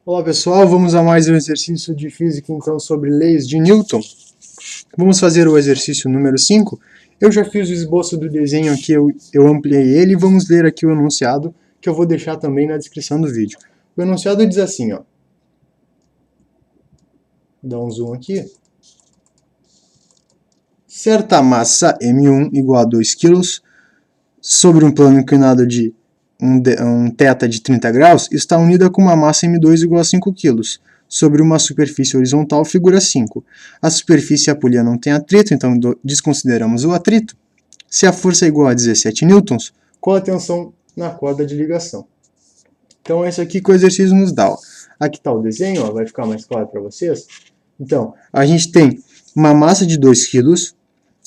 Olá pessoal, vamos a mais um exercício de física então sobre leis de Newton. Vamos fazer o exercício número 5. Eu já fiz o esboço do desenho aqui, eu ampliei ele e vamos ler aqui o enunciado que eu vou deixar também na descrição do vídeo. O enunciado diz assim, ó. Dá um zoom aqui. Certa massa M1 igual a 2 kg sobre um plano inclinado de um θ de 30 graus está unida com uma massa M2 igual a 5 kg sobre uma superfície horizontal, figura 5. A superfície e a polia não têm atrito, então desconsideramos o atrito. Se a força é igual a 17 newtons, qual a tensão na corda de ligação? Então é isso aqui que o exercício nos dá. Ó. Aqui está o desenho, ó, vai ficar mais claro para vocês. Então, a gente tem uma massa de 2 kg,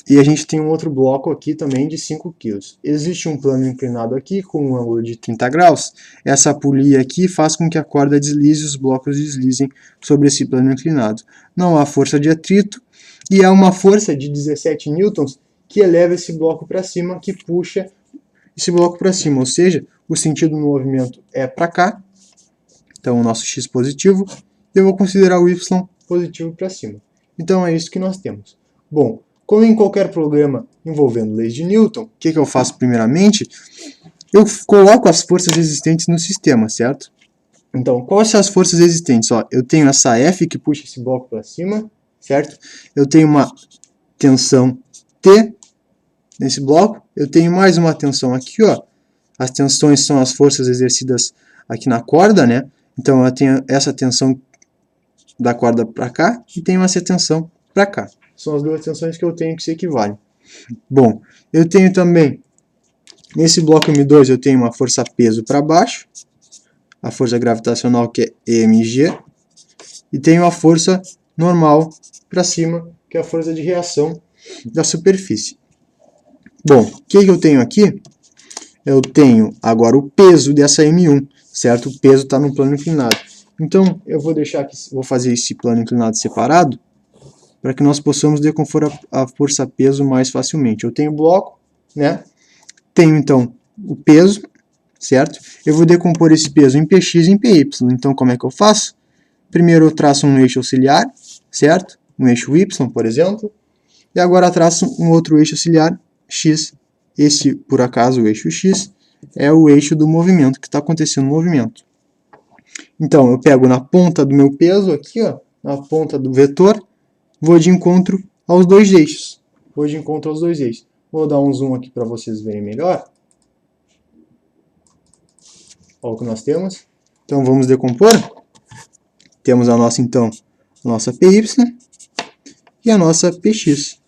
e a gente tem um outro bloco aqui também de 5 kg. Existe um plano inclinado aqui com um ângulo de 30 graus. Essa polia aqui faz com que a corda deslize e os blocos deslizem sobre esse plano inclinado. Não há força de atrito e há uma força de 17 newtons que eleva esse bloco para cima, que puxa esse bloco para cima. Ou seja, o sentido do movimento é para cá. Então o nosso x positivo. Eu vou considerar o y positivo para cima. Então é isso que nós temos. Bom, como em qualquer programa envolvendo leis de Newton, o que eu faço primeiramente? Eu coloco as forças existentes no sistema, certo? Então, quais são as forças existentes? Ó, eu tenho essa F que puxa esse bloco para cima, certo? Eu tenho uma tensão T nesse bloco. Eu tenho mais uma tensão aqui, ó. As tensões são as forças exercidas aqui na corda, né? Então, eu tenho essa tensão da corda para cá e tenho essa tensão para cá. São as duas tensões que eu tenho que se equivalem. Bom, eu tenho também, nesse bloco M2, eu tenho uma força peso para baixo, a força gravitacional que é EMG, e tenho a força normal para cima, que é a força de reação da superfície. Bom, o que eu tenho aqui? Eu tenho agora o peso dessa M1, certo? O peso está no plano inclinado. Então, eu vou deixar aqui, vou fazer esse plano inclinado separado, para que nós possamos decompor a força-peso mais facilmente. Eu tenho o bloco, né? Tenho, então, o peso, certo? Eu vou decompor esse peso em Px e em Py. Então, como é que eu faço? Primeiro eu traço um eixo auxiliar, certo? Um eixo y, por exemplo. E agora traço um outro eixo auxiliar, x. Esse, por acaso, o eixo x, é o eixo do movimento, que está acontecendo no movimento. Então, eu pego na ponta do meu peso, aqui, ó, na ponta do vetor, vou de encontro aos dois eixos. Vou dar um zoom aqui para vocês verem melhor. Olha o que nós temos. Então vamos decompor. Temos a nossa, então, a nossa PY e a nossa PX.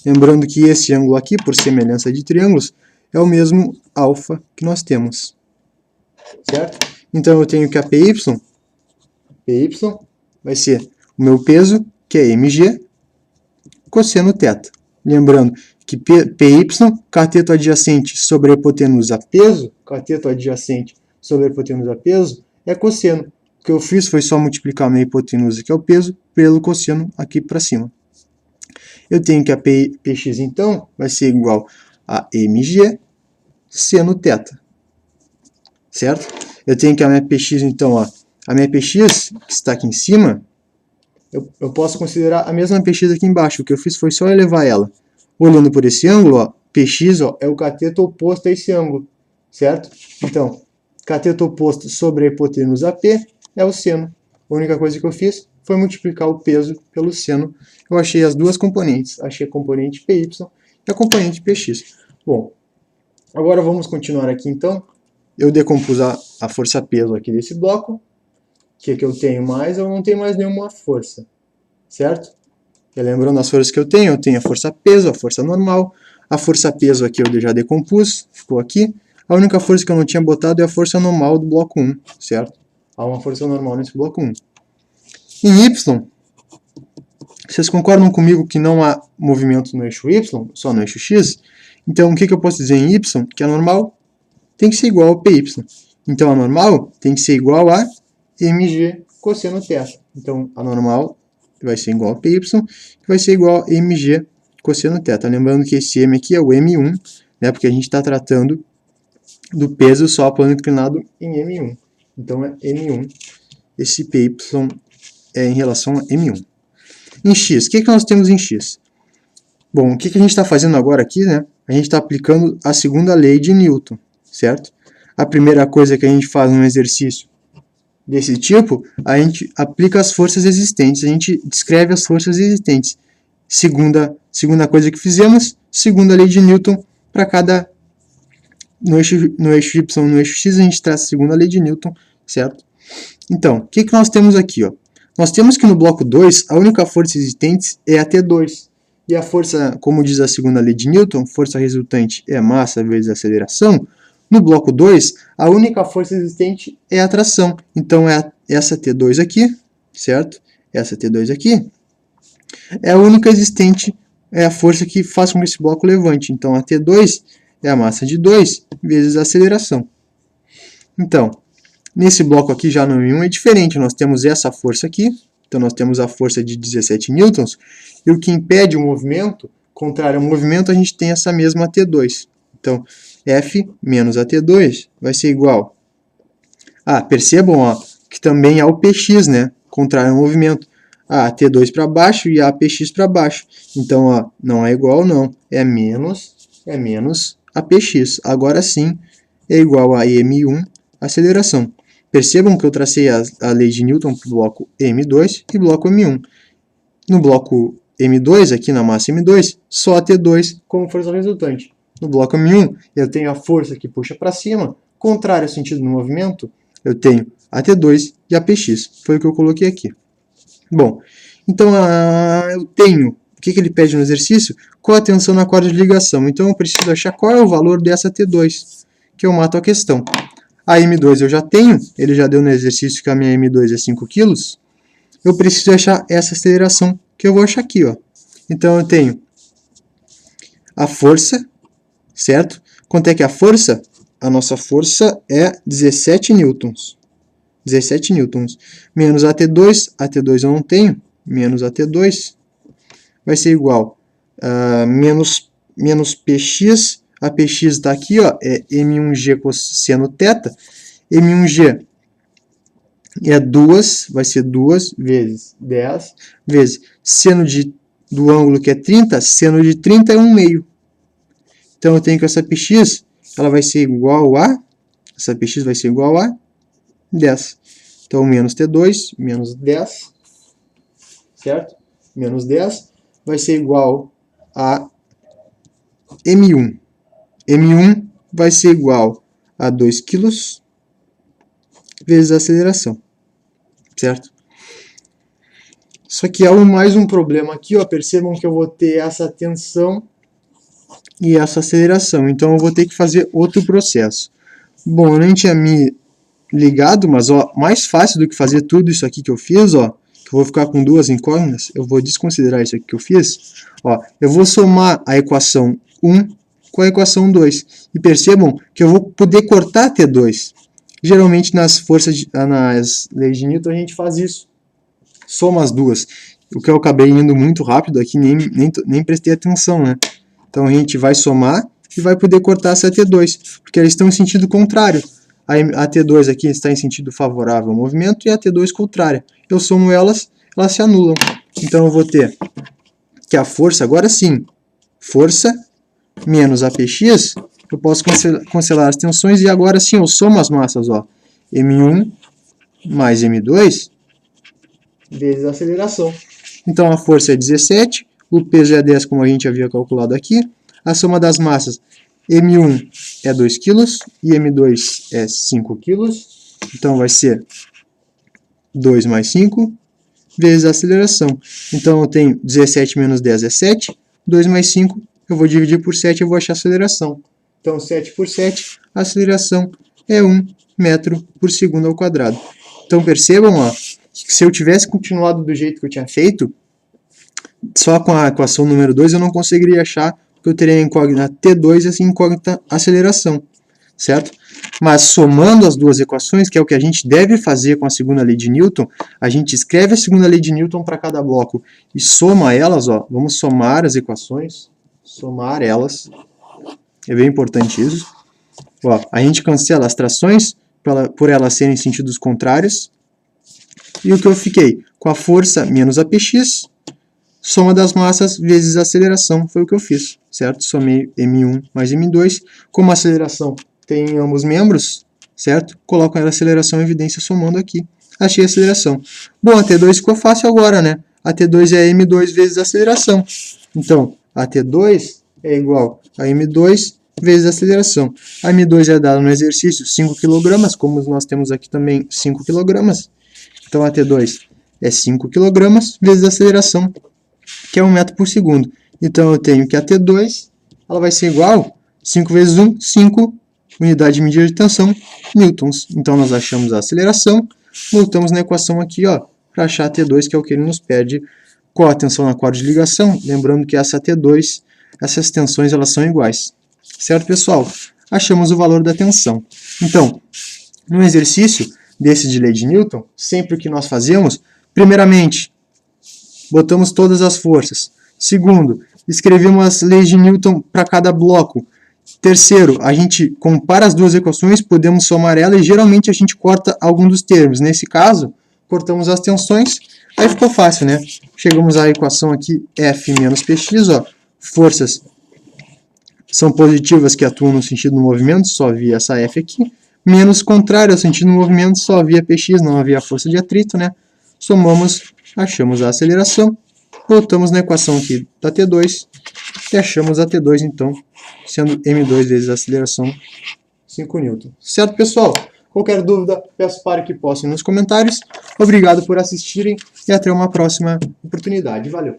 Lembrando que esse ângulo aqui, por semelhança de triângulos, é o mesmo alfa que nós temos. Certo? Então eu tenho que a PY vai ser o meu peso, que é mg, cosseno θ. Lembrando que PY, cateto adjacente sobre a hipotenusa peso, é cosseno. O que eu fiz foi só multiplicar a minha hipotenusa, que é o peso, pelo cosseno aqui para cima. Eu tenho que a Px, então, vai ser igual a mg seno θ. Certo? Eu tenho que a minha Px, então, ó, a minha Px, que está aqui em cima, eu posso considerar a mesma Px aqui embaixo. O que eu fiz foi só elevar ela. Olhando por esse ângulo, ó, Px ó, é o cateto oposto a esse ângulo, certo? Então, cateto oposto sobre a hipotenusa P é o seno. A única coisa que eu fiz foi multiplicar o peso pelo seno. Eu achei as duas componentes. Achei a componente Py e a componente Px. Bom, agora vamos continuar aqui então. Eu decompus a força-peso aqui desse bloco. O que eu tenho mais? Eu não tenho mais nenhuma força, certo? E lembrando as forças que eu tenho a força-peso, a força normal. A força-peso aqui eu já decompus, ficou aqui. A única força que eu não tinha botado é a força normal do bloco 1, certo? Há uma força normal nesse bloco 1. Em Y, vocês concordam comigo que não há movimento no eixo Y, só no eixo X? Então, o que eu posso dizer em Y? Que a normal tem que ser igual ao PY. Então, a normal tem que ser igual a mg cosseno θ. Então, a normal vai ser igual a πy, que vai ser igual a mg cosseno θ. Lembrando que esse m aqui é o m1, né, porque a gente está tratando do peso só plano inclinado em m1. Então, é m1. esse PY é em relação a M1. Em X, o que nós temos em X? Bom, o que a gente está fazendo agora aqui, né? A gente está aplicando a segunda lei de Newton, certo? A primeira coisa que a gente faz num exercício desse tipo, a gente aplica as forças existentes, a gente descreve as forças existentes. Segunda coisa que fizemos, segunda lei de Newton para cada... No eixo Y, no eixo X, a gente traz a segunda lei de Newton, certo? Então, o que nós temos aqui, ó? Nós temos que no bloco 2, a única força existente é a T2. E a força, como diz a segunda lei de Newton, força resultante é massa vezes aceleração. No bloco 2, a única força existente é a tração. Então, é essa T2 aqui, certo? Essa T2 aqui é a única existente, é a força que faz com que esse bloco levante. Então, a T2 é a massa de 2 vezes a aceleração. Então, nesse bloco aqui, já no M1 é diferente. Nós temos essa força aqui. Então, nós temos a força de 17 newtons. E o que impede o movimento, contrário ao movimento, a gente tem essa mesma T2. Então, F menos a T2 vai ser igual... percebam ó, que também há o PX, né? Contrário ao movimento. A T2 para baixo e a PX para baixo. Então, ó, não é igual, não. É menos a PX. Agora sim, é igual a M1, aceleração. Percebam que eu tracei a lei de Newton para o bloco M2 e bloco M1. No bloco M2, aqui na massa M2, só a T2 como força resultante. No bloco M1, eu tenho a força que puxa para cima, contrário ao sentido do movimento, eu tenho a T2 e a PX. Foi o que eu coloquei aqui. Bom, então eu tenho, o que ele pede no exercício? Qual a tensão na corda de ligação? Então eu preciso achar qual é o valor dessa T2, que eu mato a questão. A M2 eu já tenho, ele já deu no exercício que a minha M2 é 5 kg. Eu preciso achar essa aceleração, que eu vou achar aqui, ó. Então eu tenho a força, certo? Quanto é que é a força? A nossa força é 17 newtons. 17 newtons. Menos a T2 eu não tenho, menos a T2 vai ser igual a menos PX, a PX está aqui, ó, é M1G cosseno θ, M1G é 2, vai ser 2 vezes 10, vezes seno do ângulo que é 30, seno de 30 é 1/2. Então eu tenho que essa PX, ela vai ser igual a, essa PX vai ser igual a 10. Então menos T2, menos 10, certo? Menos 10 vai ser igual a M1. M1 vai ser igual a 2 kg vezes a aceleração, certo? Só que há mais um problema aqui, ó, percebam que eu vou ter essa tensão e essa aceleração, então eu vou ter que fazer outro processo. Bom, eu nem tinha me ligado, mas ó, mais fácil do que fazer tudo isso aqui que eu fiz, ó, que eu vou ficar com duas incógnitas, eu vou desconsiderar isso aqui que eu fiz, ó, eu vou somar a equação 1 com a equação 2, e percebam que eu vou poder cortar a T2. Geralmente nas leis de Newton a gente faz isso, soma as duas, o que eu acabei indo muito rápido aqui, nem prestei atenção, né? Então a gente vai somar e vai poder cortar essa T2, porque elas estão em sentido contrário. A T2 aqui está em sentido favorável ao movimento e a T2 contrária. Eu somo elas, elas se anulam. Então eu vou ter que a força, agora sim, força menos a PX, eu posso cancelar as tensões e agora sim eu somo as massas, ó, M1 mais M2 vezes a aceleração. Então a força é 17, o peso é 10 como a gente havia calculado aqui, a soma das massas M1 é 2 kg e M2 é 5 kg, então vai ser 2 mais 5 vezes a aceleração. Então eu tenho 17 menos 10 é 7, 2 mais 5 eu vou dividir por 7 e eu vou achar a aceleração. Então 7 por 7, a aceleração é 1 metro por segundo ao quadrado. Então percebam, ó, que se eu tivesse continuado do jeito que eu tinha feito, só com a equação número 2 eu não conseguiria achar, porque eu teria a incógnita T2 e essa incógnita aceleração, certo? Mas somando as duas equações, que é o que a gente deve fazer com a segunda lei de Newton, a gente escreve a segunda lei de Newton para cada bloco e soma elas, ó, vamos somar as equações, somar elas, é bem importante isso. Ó, a gente cancela as trações por elas serem em sentidos contrários, E o que eu fiquei? Com a força menos a Px, soma das massas vezes a aceleração, foi o que eu fiz, certo? Somei M1 mais M2, como a aceleração tem em ambos membros, certo? Coloco a aceleração em evidência somando aqui. Achei a aceleração. Bom, a T2 ficou fácil agora, né? A T2 é M2 vezes a aceleração. Então, a T2 é igual a M2 vezes a aceleração. A M2 é dada no exercício 5 kg, como nós temos aqui também 5 kg. Então, a T2 é 5 kg vezes a aceleração, que é 1 metro por segundo. Então, eu tenho que a T2 ela vai ser igual 5 vezes 1, 5, unidade de medida de tensão, newtons. Então, nós achamos a aceleração, voltamos na equação aqui, ó, para achar a T2, que é o que ele nos pede. Qual a tensão na corda de ligação? Lembrando que essa T2, essas tensões elas são iguais. Certo, pessoal? Achamos o valor da tensão. Então, no exercício desse de lei de Newton, sempre o que nós fazemos, primeiramente, botamos todas as forças. Segundo, escrevemos as leis de Newton para cada bloco. Terceiro, a gente compara as duas equações, podemos somar elas e geralmente a gente corta algum dos termos. Nesse caso, cortamos as tensões, aí ficou fácil, né? Chegamos à equação aqui, F menos Px, ó, forças são positivas que atuam no sentido do movimento, só havia essa F aqui, menos contrário ao sentido do movimento, só havia Px, não havia força de atrito, né? Somamos, achamos a aceleração, voltamos na equação aqui da T2 e achamos a T2, então, sendo M2 vezes a aceleração, 5 N. Certo, pessoal? Qualquer dúvida, peço para que postem nos comentários. Obrigado por assistirem e até uma próxima oportunidade. Valeu!